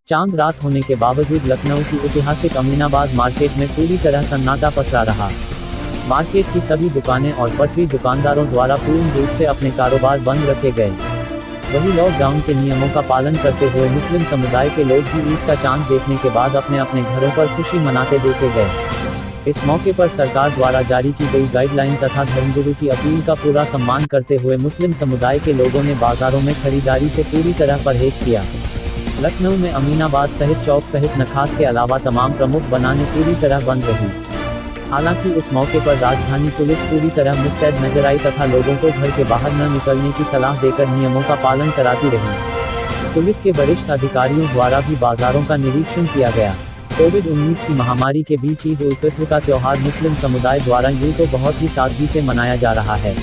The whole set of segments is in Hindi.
चांद रात होने के बावजूद लखनऊ की ऐतिहासिक अमीनाबाद मार्केट में पूरी तरह सन्नाटा पसरा रहा। मार्केट की सभी दुकानें और पटरी दुकानदारों द्वारा पूर्ण रूप से अपने कारोबार बंद रखे गए। वहीं लॉकडाउन के नियमों का पालन करते हुए मुस्लिम समुदाय के लोग भी ईद का चांद देखने के बाद अपने अपने घरों पर खुशी मनाते देखे गए। इस मौके पर सरकार द्वारा जारी की गई गाइडलाइन तथा धर्मगुरु की अपील का पूरा सम्मान करते हुए मुस्लिम समुदाय के लोगों ने बाजारों में खरीदारी से पूरी तरह परहेज किया। लखनऊ में अमीनाबाद सहित चौक सहित नखास के अलावा तमाम प्रमुख बाज़ारें पूरी तरह बंद रही। हालांकि इस मौके पर राजधानी पुलिस पूरी तरह मुस्तैद नजर आई तथा लोगों को घर के बाहर न निकलने की सलाह देकर नियमों का पालन कराती रही। पुलिस के वरिष्ठ अधिकारियों द्वारा भी बाजारों का निरीक्षण किया गया। कोविड-19 की महामारी के बीच ईद उल फित्र का त्योहार मुस्लिम समुदाय द्वारा यूं तो बहुत ही सादगी से मनाया जा रहा है,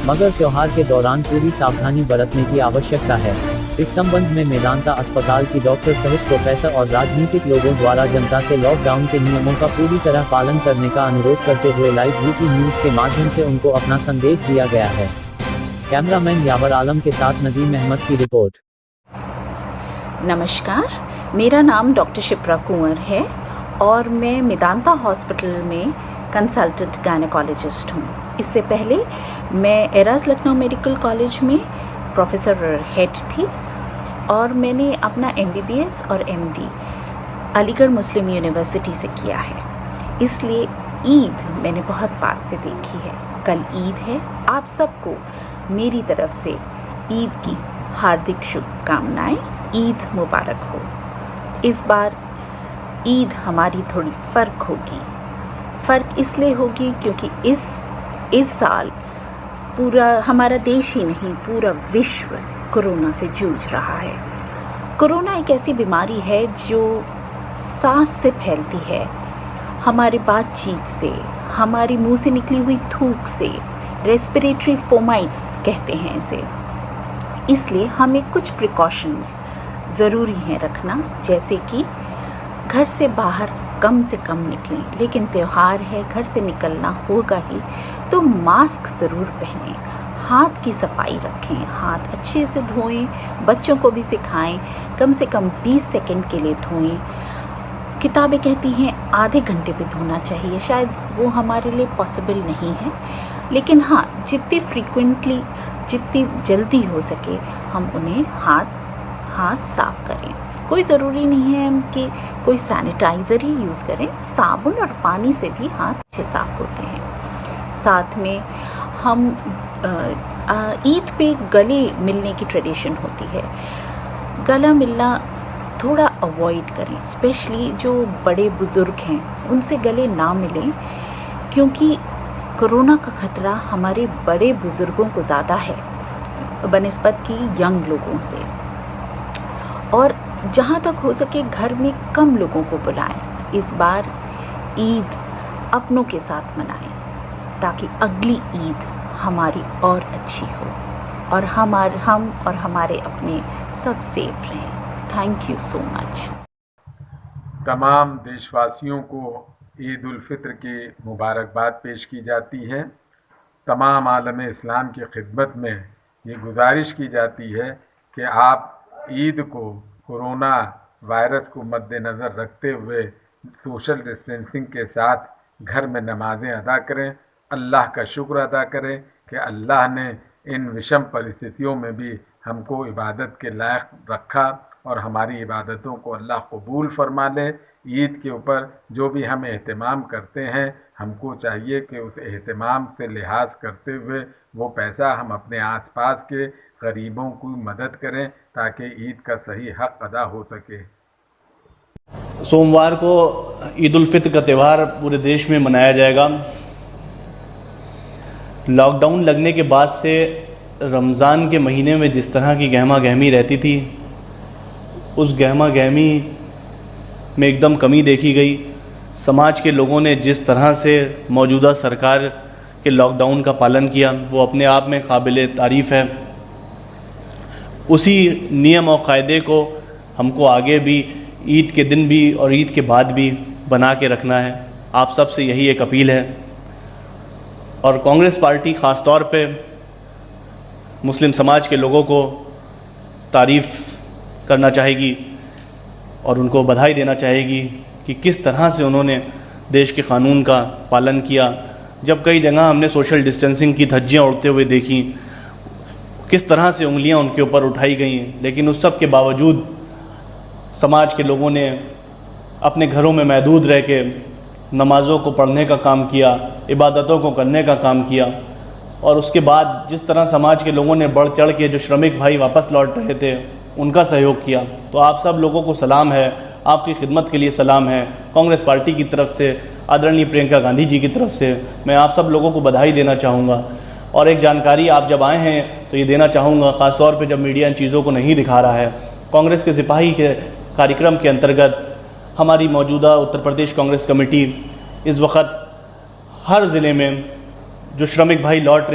मगर त्योहार के दौरान पूरी सावधानी बरतने की आवश्यकता है। इस संबंध में मेदांता अस्पताल की डॉक्टर सहित प्रोफेसर और राजनीतिक लोगों द्वारा जनता से लॉकडाउन के नियमों का पूरी तरह पालन करने का अनुरोध करते हुए लाइव यूपी न्यूज के माध्यम से उनको अपना संदेश दिया गया है। कैमरामैन यावर आलम के साथ नदीम अहमद की रिपोर्ट। नमस्कार, मेरा नाम डॉक्टर शिप्रा कुंवर है और मैं मेदांता हॉस्पिटल में कंसल्टेंट गायनेकोलॉजिस्ट हूँ। इससे पहले मैं एराज लखनऊ मेडिकल कॉलेज में प्रोफेसर हेड थी और मैंने अपना MBBS और MD अलीगढ़ मुस्लिम यूनिवर्सिटी से किया है, इसलिए ईद मैंने बहुत पास से देखी है। कल ईद है, आप सबको मेरी तरफ से ईद की हार्दिक शुभकामनाएं। ईद मुबारक हो। इस बार ईद हमारी थोड़ी फ़र्क होगी। फ़र्क इसलिए होगी क्योंकि इस साल पूरा हमारा देश ही नहीं, पूरा विश्व कोरोना से जूझ रहा है। कोरोना एक ऐसी बीमारी है जो सांस से फैलती है, हमारी बातचीत से, हमारी मुंह से निकली हुई थूक से। रेस्पिरेटरी फोमाइट्स कहते हैं इसे। इसलिए हमें कुछ प्रिकॉशंस ज़रूरी हैं रखना, जैसे कि घर से बाहर कम से कम निकलें। लेकिन त्यौहार है, घर से निकलना होगा ही, तो मास्क ज़रूर पहनें, हाथ की सफाई रखें, हाथ अच्छे से धोएं, बच्चों को भी सिखाएं, कम से कम 20 सेकंड के लिए धोएं। किताबें कहती हैं आधे घंटे पे धोना चाहिए, शायद वो हमारे लिए पॉसिबल नहीं है, लेकिन हाँ, जितनी फ्रीक्वेंटली, जितनी जल्दी हो सके हम उन्हें हाथ साफ़ करें। कोई ज़रूरी नहीं है कि कोई सैनिटाइज़र ही यूज़ करें, साबुन और पानी से भी हाथ अच्छे साफ़ होते हैं। साथ में हम ईद पे गले मिलने की ट्रेडिशन होती है। गला मिलना थोड़ा अवॉइड करें, स्पेशली जो बड़े बुज़ुर्ग हैं उनसे गले ना मिलें, क्योंकि कोरोना का ख़तरा हमारे बड़े बुज़ुर्गों को ज़्यादा है बनिस्बत की यंग लोगों से। और जहाँ तक हो सके घर में कम लोगों को बुलाएं। इस बार ईद अपनों के साथ मनाएं ताकि अगली ईद हमारी और अच्छी हो और हम और हमारे अपने सब सेफ रहें। Thank you so much. तमाम देशवासियों को ईद उल फित्र की मुबारकबाद पेश की जाती है। तमाम आलम इस्लाम की खिदमत में ये गुजारिश की जाती है कि आप ईद को कोरोना वायरस को मद्देनज़र रखते हुए सोशल डिस्टेंसिंग के साथ घर में नमाज़ें अदा करें, अल्लाह का शुक्र अदा करें कि अल्लाह ने इन विषम परिस्थितियों में भी हमको इबादत के लायक रखा और हमारी इबादतों को अल्लाह कबूल फरमा ले। ईद के ऊपर जो भी हम एहतमाम करते हैं, हमको चाहिए कि उस एहतमाम से लिहाज करते हुए वो पैसा हम अपने आसपास के गरीबों की मदद करें ताकि ईद का सही हक अदा हो सके। सोमवार को ईद उल फित्र का त्यौहार पूरे देश में मनाया जाएगा। लॉकडाउन लगने के बाद से रमज़ान के महीने में जिस तरह की गहमा गहमी रहती थी, उस गहमा गहमी में एकदम कमी देखी गई। समाज के लोगों ने जिस तरह से मौजूदा सरकार के लॉकडाउन का पालन किया, वो अपने आप में काबिल तारीफ़ है। उसी नियम और क़ायदे को हमको आगे भी ईद के दिन भी और ईद के बाद भी बना के रखना है। आप सब से यही एक अपील है। और कांग्रेस पार्टी ख़ास तौर पे मुस्लिम समाज के लोगों को तारीफ़ करना चाहेगी और उनको बधाई देना चाहेगी कि किस तरह से उन्होंने देश के कानून का पालन किया। जब कई जगह हमने सोशल डिस्टेंसिंग की धज्जियाँ उड़ते हुए देखी, किस तरह से उंगलियां उनके ऊपर उठाई गई, लेकिन उस सब के बावजूद समाज के लोगों ने अपने घरों में महदूद रह के नमाज़ों को पढ़ने का काम किया, इबादतों को करने का काम किया। और उसके बाद जिस तरह समाज के लोगों ने बढ़ चढ़ के जो श्रमिक भाई वापस लौट रहे थे उनका सहयोग किया। तो आप सब लोगों को सलाम है, आपकी खिदमत के लिए सलाम है। कांग्रेस पार्टी की तरफ से, आदरणीय प्रियंका गांधी जी की तरफ से मैं आप सब लोगों को बधाई देना चाहूँगा। और एक जानकारी आप जब आए हैं तो ये देना चाहूँगा, ख़ास तौर पे जब मीडिया इन चीज़ों को नहीं दिखा रहा है। कांग्रेस के सिपाही के कार्यक्रम के अंतर्गत हमारी मौजूदा उत्तर प्रदेश कांग्रेस कमेटी इस वक्त हर ज़िले में जो श्रमिक भाई लौट रहे हैं